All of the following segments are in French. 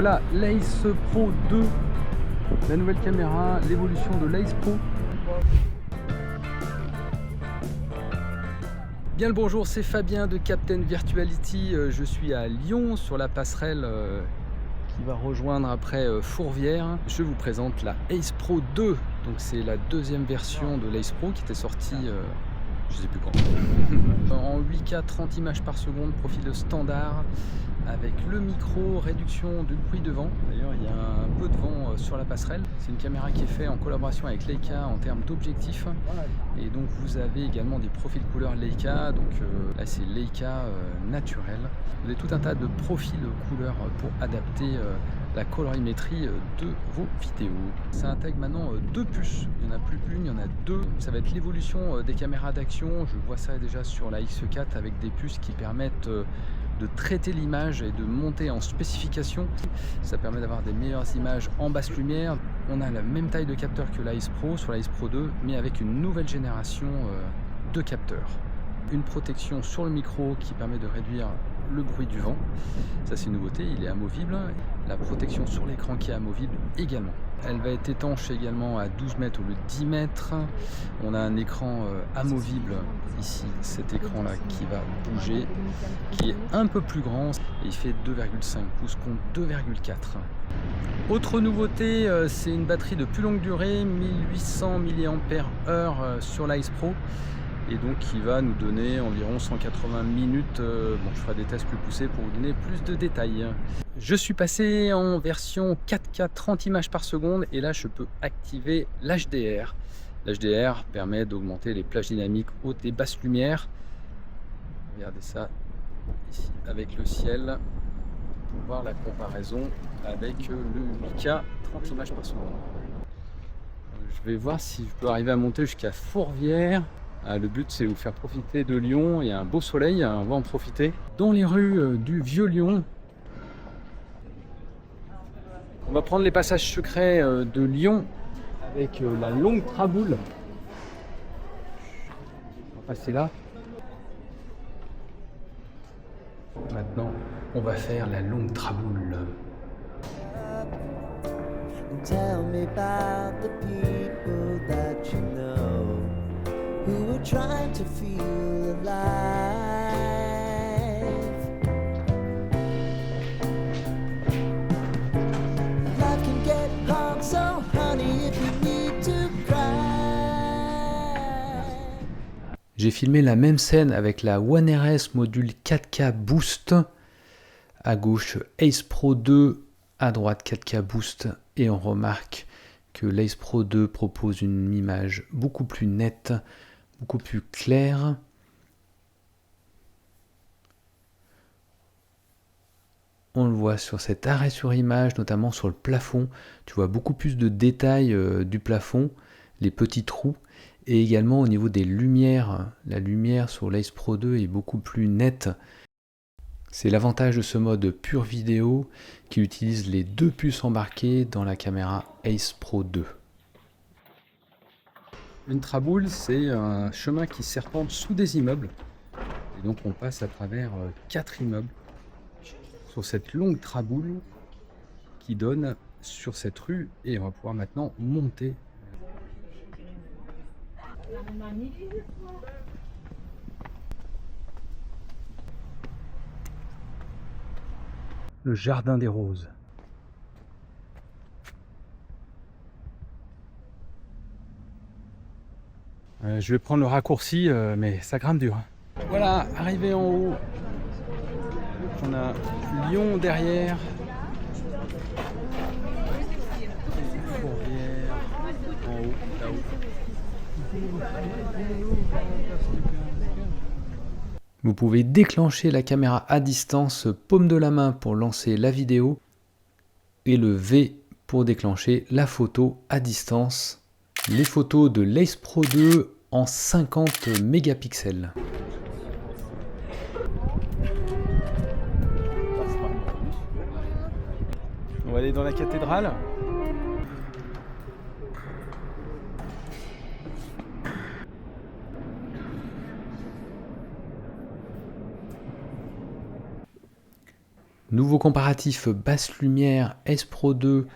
Voilà l'Ace Pro 2, la nouvelle caméra, l'évolution de l'Ace Pro. Bien le bonjour, c'est Fabien de Captain Virtuality. Je suis à Lyon sur la passerelle qui va rejoindre après Fourvière. Je vous présente la Ace Pro 2. Donc c'est la deuxième version de l'Ace Pro qui était sortie, je sais plus quand. En 8K 30 images par seconde, profil standard, avec le micro, réduction du bruit de vent. D'ailleurs il y a un peu de vent sur la passerelle. C'est une caméra qui est faite en collaboration avec Leica en termes d'objectifs. Et donc vous avez également des profils couleurs Leica. Donc là c'est Leica naturel. Vous avez tout un tas de profils couleurs pour adapter la colorimétrie de vos vidéos. Ça intègre maintenant deux puces. Il n'y en a plus qu'une, il y en a deux. Ça va être l'évolution des caméras d'action. Je vois ça déjà sur la X4 avec des puces qui permettent de traiter l'image et de monter en spécification. Ça permet d'avoir des meilleures images en basse lumière. On a la même taille de capteur que la Ace Pro sur la Ace Pro 2, mais avec une nouvelle génération de capteurs. Une protection sur le micro qui permet de réduire le bruit du vent. Ça c'est une nouveauté, il est amovible. La protection sur l'écran qui est amovible également. Elle va être étanche également à 12 mètres au lieu de 10 mètres. On a un écran amovible ici, cet écran là qui va bouger, qui est un peu plus grand. Et il fait 2,5 pouces contre 2,4. Autre nouveauté, c'est une batterie de plus longue durée, 1800 mAh sur l'Ace Pro. Et donc qui va nous donner environ 180 minutes. Bon, je ferai des tests plus poussés pour vous donner plus de détails. Je suis passé en version 4K 30 images par seconde et là je peux activer l'HDR. L'HDR permet d'augmenter les plages dynamiques hautes et basses lumières. Regardez ça ici avec le ciel pour voir la comparaison avec le 8K 30 images par seconde. Je vais voir si je peux arriver à monter jusqu'à Fourvière. Le but c'est de vous faire profiter de Lyon, il y a un beau soleil, on va en profiter. Dans les rues du Vieux-Lyon, on va prendre les passages secrets de Lyon avec la longue traboule. On va passer là. Maintenant, on va faire la longue traboule. Tell me about the people that you know. Who are trying to feel alive. Life can get hard, so honey, if you need to cry. J'ai filmé la même scène avec la One RS module 4K Boost. À gauche Ace Pro 2, à droite 4K Boost. Et on remarque que l'Ace Pro 2 propose une image beaucoup plus nette, beaucoup plus clair. On le voit sur cet arrêt sur image, notamment sur le plafond. Tu vois beaucoup plus de détails du plafond, les petits trous. Et également au niveau des lumières. La lumière sur l'Ace Pro 2 est beaucoup plus nette. C'est l'avantage de ce mode pure vidéo qui utilise les deux puces embarquées dans la caméra Ace Pro 2. Une traboule, c'est un chemin qui serpente sous des immeubles. Et donc on passe à travers 4 immeubles sur cette longue traboule qui donne sur cette rue. Et on va pouvoir maintenant monter. Le jardin des roses. Je vais prendre le raccourci, mais ça grimpe dur. Voilà, arrivé en haut. On a Lyon derrière. Fourvière en haut, là-haut. Vous pouvez déclencher la caméra à distance, paume de la main pour lancer la vidéo et le V pour déclencher la photo à distance. Les photos de l'Ace Pro 2 en 50 mégapixels. On va aller dans la cathédrale. Nouveau comparatif basse lumière Ace Pro 2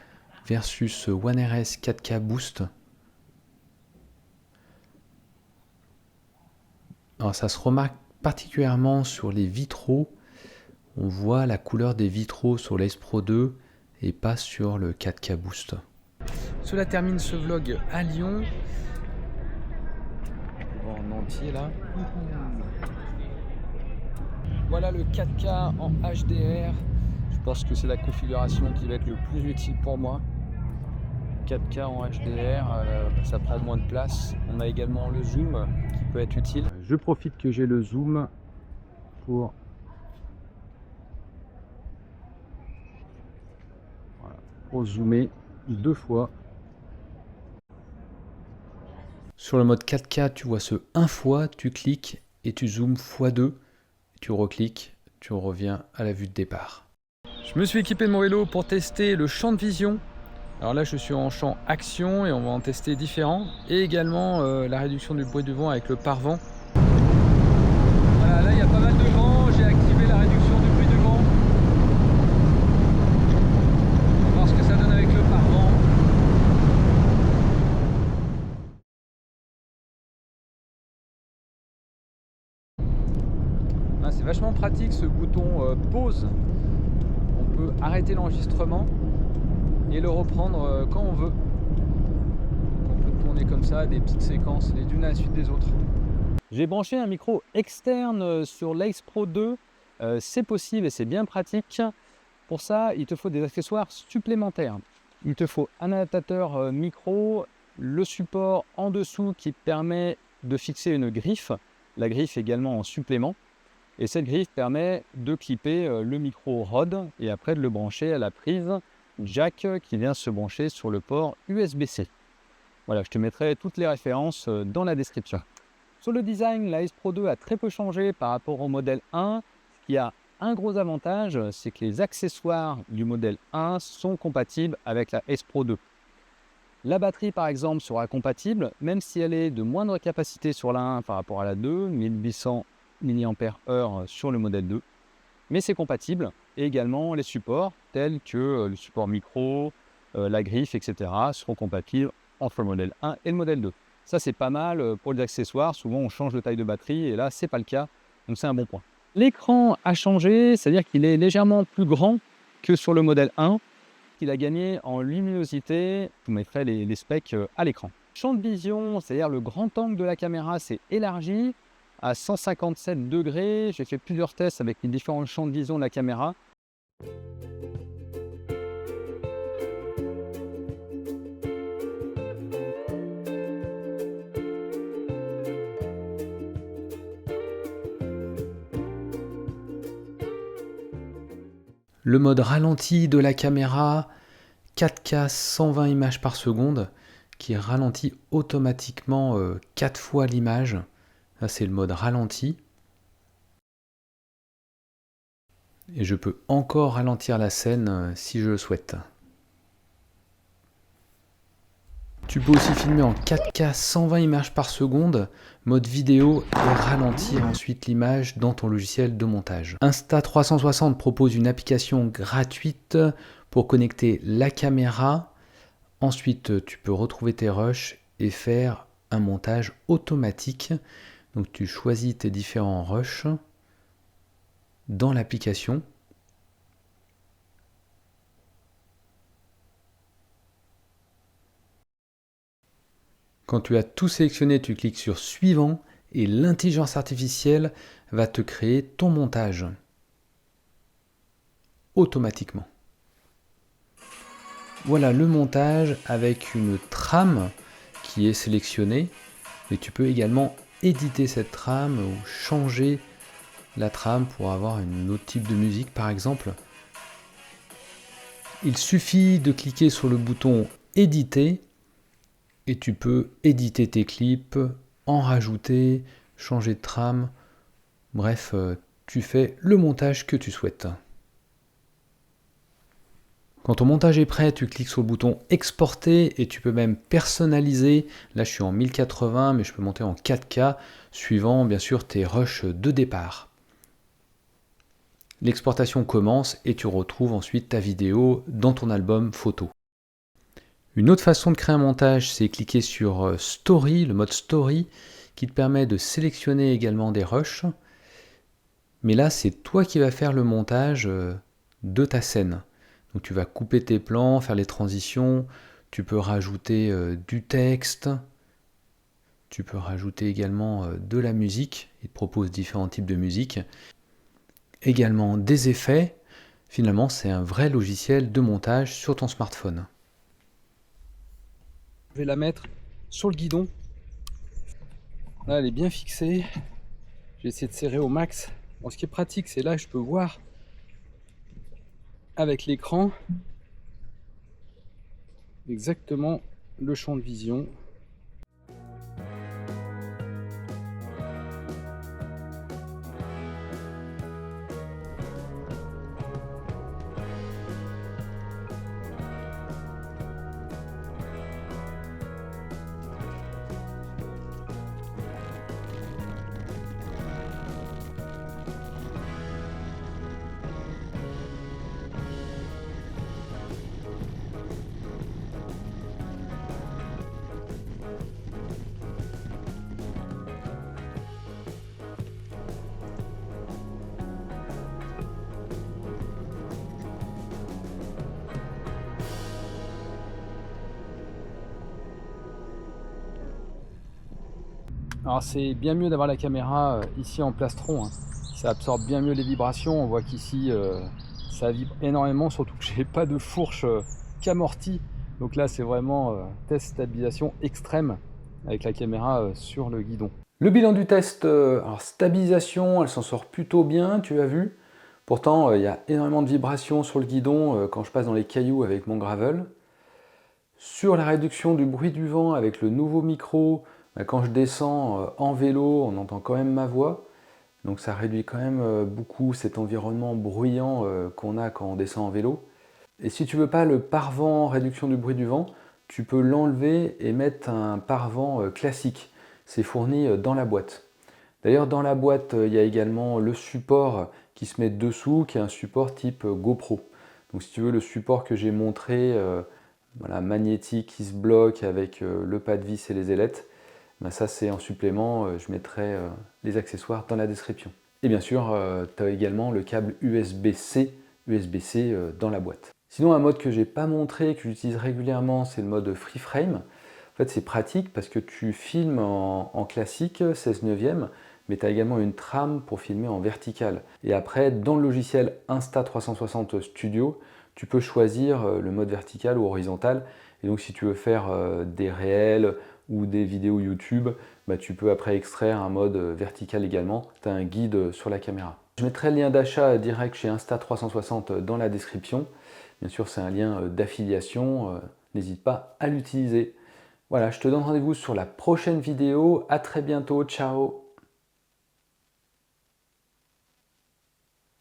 versus One RS 4K Boost. Alors ça se remarque particulièrement sur les vitraux. On voit la couleur des vitraux sur l'Ace Pro 2 et pas sur le 4K Boost. Cela termine ce vlog à Lyon. On va en entier là. Voilà le 4K en HDR. Je pense que c'est la configuration qui va être le plus utile pour moi. 4K en HDR, ça prend moins de place. On a également le zoom qui peut être utile. Je profite que j'ai le zoom pour zoomer 2 fois. Sur le mode 4K, tu vois ce 1 fois, tu cliques et tu zoomes x2. Tu recliques, tu reviens à la vue de départ. Je me suis équipé de mon vélo pour tester le champ de vision. Alors là, je suis en champ action et on va en tester différents. Et également la réduction du bruit du vent avec le pare-vent. Voilà, là il y a pas mal de vent. J'ai activé la réduction du bruit du vent. On va voir ce que ça donne avec le pare-vent. Ah, c'est vachement pratique ce bouton pause. On peut arrêter l'enregistrement et le reprendre quand on veut. On peut tourner comme ça des petites séquences les unes à la suite des autres. J'ai branché un micro externe sur l'Ace Pro 2. C'est possible et c'est bien pratique. Pour ça, il te faut des accessoires supplémentaires. Il te faut un adaptateur micro, le support en dessous qui permet de fixer une griffe. La griffe également en supplément. Et cette griffe permet de clipper le micro Rode et après de le brancher à la prise jack qui vient se brancher sur le port USB-C. Voilà, je te mettrai toutes les références dans la description. Sur le design, la Ace Pro 2 a très peu changé par rapport au modèle 1. Ce qui a un gros avantage, c'est que les accessoires du modèle 1 sont compatibles avec la Ace Pro 2. La batterie par exemple sera compatible, même si elle est de moindre capacité sur la 1 par rapport à la 2, 1800 mAh sur le modèle 2. Mais c'est compatible. Et également les supports tels que le support micro, la griffe, etc. seront compatibles entre le modèle 1 et le modèle 2. Ça c'est pas mal pour les accessoires. Souvent on change de taille de batterie et là c'est pas le cas. Donc c'est un bon point. L'écran a changé, c'est-à-dire qu'il est légèrement plus grand que sur le modèle 1. Il a gagné en luminosité. Je vous mettrai les specs à l'écran. Champ de vision, c'est-à-dire le grand angle de la caméra s'est élargi à 157 degrés. J'ai fait plusieurs tests avec les différents champs de vision de la caméra. Le mode ralenti de la caméra, 4K 120 images par seconde, qui ralentit automatiquement 4 fois l'image. Là, c'est le mode ralenti. Et je peux encore ralentir la scène si je le souhaite. Tu peux aussi filmer en 4K 120 images par seconde, mode vidéo, et ralentir ensuite l'image dans ton logiciel de montage. Insta360 propose une application gratuite pour connecter la caméra. Ensuite, tu peux retrouver tes rushs et faire un montage automatique. Donc tu choisis tes différents rushs dans l'application. Quand tu as tout sélectionné, tu cliques sur Suivant et l'intelligence artificielle va te créer ton montage automatiquement. Voilà le montage avec une trame qui est sélectionnée. Et tu peux également éditer cette trame ou changer la trame pour avoir un autre type de musique par exemple. Il suffit de cliquer sur le bouton éditer et tu peux éditer tes clips, en rajouter, changer de trame. Bref, tu fais le montage que tu souhaites. Quand ton montage est prêt, tu cliques sur le bouton exporter et tu peux même personnaliser. Là, je suis en 1080, mais je peux monter en 4K, suivant bien sûr tes rushs de départ. L'exportation commence et tu retrouves ensuite ta vidéo dans ton album photo. Une autre façon de créer un montage, c'est cliquer sur Story, le mode Story, qui te permet de sélectionner également des rushs. Mais là, c'est toi qui vas faire le montage de ta scène. Donc tu vas couper tes plans, faire les transitions, tu peux rajouter du texte, tu peux rajouter également de la musique, il te propose différents types de musique, également des effets. Finalement, c'est un vrai logiciel de montage sur ton smartphone. Je vais la mettre sur le guidon. Là, elle est bien fixée. J'ai essayé de serrer au max. Bon, ce qui est pratique, c'est là que je peux voir avec l'écran exactement le champ de vision. Alors c'est bien mieux d'avoir la caméra ici en plastron, hein. Ça absorbe bien mieux les vibrations. On voit qu'ici ça vibre énormément, surtout que j'ai pas de fourche qu'amortie. Donc là c'est vraiment test stabilisation extrême avec la caméra sur le guidon. Le bilan du test, alors stabilisation, elle s'en sort plutôt bien, tu as vu. Pourtant il y a énormément de vibrations sur le guidon quand je passe dans les cailloux avec mon gravel. Sur la réduction du bruit du vent avec le nouveau micro, quand je descends en vélo, on entend quand même ma voix. Donc ça réduit quand même beaucoup cet environnement bruyant qu'on a quand on descend en vélo. Et si tu veux pas le pare-vent réduction du bruit du vent, tu peux l'enlever et mettre un pare-vent classique. C'est fourni dans la boîte. D'ailleurs dans la boîte, il y a également le support qui se met dessous, qui est un support type GoPro. Donc si tu veux le support que j'ai montré, voilà, magnétique qui se bloque avec le pas de vis et les ailettes, ben ça c'est en supplément, je mettrai les accessoires dans la description. Et bien sûr, tu as également le câble USB-C dans la boîte. Sinon un mode que j'ai pas montré, que j'utilise régulièrement, c'est le mode Free Frame. En fait c'est pratique parce que tu filmes en classique 16/9, mais tu as également une trame pour filmer en vertical. Et après, dans le logiciel Insta360 Studio, tu peux choisir le mode vertical ou horizontal. Et donc si tu veux faire des réels ou des vidéos YouTube, bah, tu peux après extraire un mode vertical également. Tu as un guide sur la caméra. Je mettrai le lien d'achat direct chez Insta360 dans la description. Bien sûr, c'est un lien d'affiliation. N'hésite pas à l'utiliser. Voilà, je te donne rendez-vous sur la prochaine vidéo. À très bientôt. Ciao!